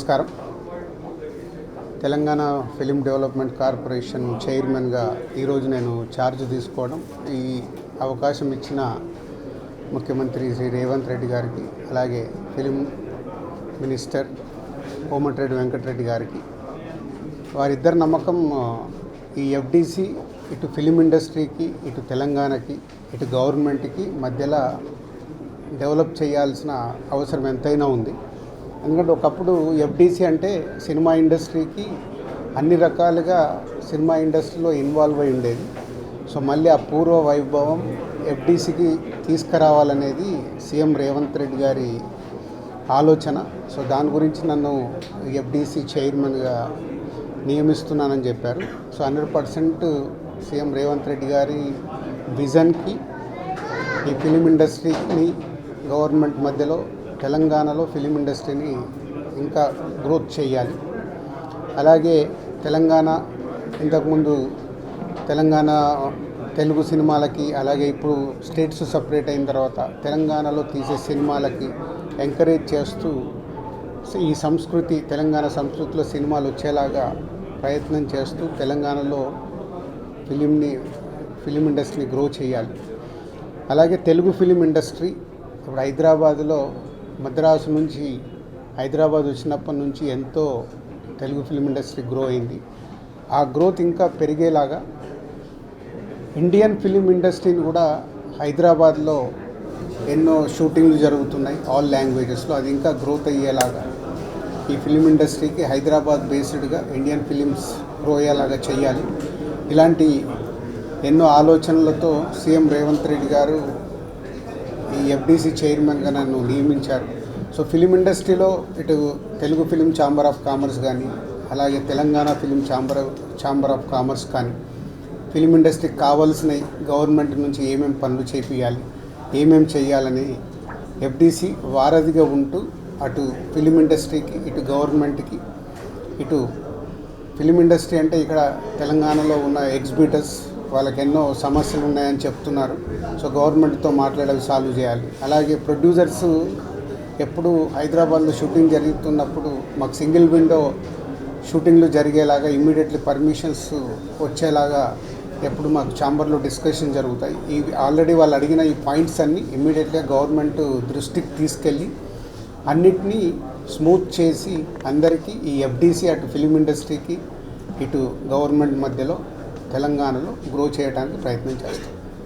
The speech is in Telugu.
నమస్కారం. తెలంగాణ ఫిలిం డెవలప్మెంట్ కార్పొరేషన్ చైర్మన్గా ఈరోజు నేను ఛార్జ్ తీసుకోవడం, ఈ అవకాశం ఇచ్చిన ముఖ్యమంత్రి శ్రీ రేవంత్ రెడ్డి గారికి, అలాగే ఫిలిం మినిస్టర్ కోమటిరెడ్డి వెంకటరెడ్డి గారికి, వారిద్దరి నమ్మకం ఈ ఎఫ్డిసి ఇటు ఫిలిం ఇండస్ట్రీకి, ఇటు తెలంగాణకి, ఇటు గవర్నమెంట్కి మధ్యలో డెవలప్ చేయాల్సిన అవసరం ఎంతైనా ఉంది. ఎందుకంటే ఒకప్పుడు ఎఫ్డిసి అంటే సినిమా ఇండస్ట్రీకి అన్ని రకాలుగా సినిమా ఇండస్ట్రీలో ఇన్వాల్వ్ అయి ఉండేది. సో మళ్ళీ ఆ పూర్వ వైభవం ఎఫ్డిసికి తీసుకురావాలనేది సీఎం రేవంత్ రెడ్డి గారి ఆలోచన. సో దాని గురించి నన్ను ఎఫ్డిసి చైర్మన్గా నియమిస్తున్నానని చెప్పారు. సో 100% సీఎం రేవంత్ రెడ్డి గారి విజన్కి ఈ ఫిలిం ఇండస్ట్రీని గవర్నమెంట్ మధ్యలో తెలంగాణలో ఫిలిం ఇండస్ట్రీని ఇంకా గ్రోత్ చేయాలి. అలాగే తెలంగాణ ఇంతకుముందు తెలంగాణ తెలుగు సినిమాలకి, అలాగే ఇప్పుడు స్టేట్స్ సపరేట్ అయిన తర్వాత తెలంగాణలో తీసే సినిమాలకి ఎంకరేజ్ చేస్తూ ఈ సంస్కృతి, తెలంగాణ సంస్కృతిలో సినిమాలు వచ్చేలాగా ప్రయత్నం చేస్తూ తెలంగాణలో ఫిలిం ఇండస్ట్రీని గ్రో చేయాలి. అలాగే తెలుగు ఫిలిం ఇండస్ట్రీ ఇప్పుడు హైదరాబాద్లో, మద్రాసు నుంచి హైదరాబాద్ వచ్చినప్పటి నుంచి ఎంతో తెలుగు ఫిలిం ఇండస్ట్రీ గ్రో అయింది. ఆ గ్రోత్ ఇంకా పెరిగేలాగా ఇండియన్ ఫిలిం ఇండస్ట్రీని కూడా హైదరాబాద్లో ఎన్నో షూటింగ్లు జరుగుతున్నాయి ఆల్ లాంగ్వేజెస్లో, అది ఇంకా గ్రోత్ అయ్యేలాగా ఈ ఫిలిం ఇండస్ట్రీకి హైదరాబాద్ బేస్డ్గా ఇండియన్ ఫిలిమ్స్ గ్రో అయ్యేలాగా చేయాలి. ఇలాంటి ఎన్నో ఆలోచనలతో సీఎం రేవంత్ రెడ్డి గారు ఈ ఎఫ్డిసి చైర్మన్గా నన్ను నియమించారు. సో ఫిలిం ఇండస్ట్రీలో ఇటు Telugu film chamber of commerce కానీ, అలాగే Telangana film chamber of commerce కానీ, ఫిలిం ఇండస్ట్రీకి కావాల్సినవి గవర్నమెంట్ నుంచి ఏమేమి పనులు చేపియాలి, ఏమేమి చేయాలని ఎఫ్డిసి వారధిగా ఉంటూ అటు ఫిలిం ఇండస్ట్రీకి, ఇటు గవర్నమెంట్కి, ఇటు ఫిలిం ఇండస్ట్రీ అంటే ఇక్కడ తెలంగాణలో ఉన్న ఎగ్జిబిటర్స్ వాళ్ళకి ఎన్నో సమస్యలు ఉన్నాయని చెప్తున్నారు. సో గవర్నమెంట్తో మాట్లాడేవి సాల్వ్ చేయాలి. అలాగే ప్రొడ్యూసర్స్ ఎప్పుడు హైదరాబాద్లో షూటింగ్ జరుగుతున్నప్పుడు మాకు సింగిల్ విండో షూటింగ్లు జరిగేలాగా ఇమ్మీడియట్లీ పర్మిషన్స్ వచ్చేలాగా ఎప్పుడు మాకు ఛాంబర్లో డిస్కషన్ జరుగుతాయి. ఇవి ఆల్రెడీ వాళ్ళు అడిగిన ఈ పాయింట్స్ అన్నీ ఇమ్మీడియట్గా గవర్నమెంట్ దృష్టికి తీసుకెళ్ళి అన్నిటినీ స్మూత్ చేసి అందరికీ ఈ ఎఫ్డిసి అటు ఫిలిం ఇండస్ట్రీకి, ఇటు గవర్నమెంట్ మధ్యలో తెలంగాణలో గ్రో చేయడానికి ప్రయత్నం చేస్తాం.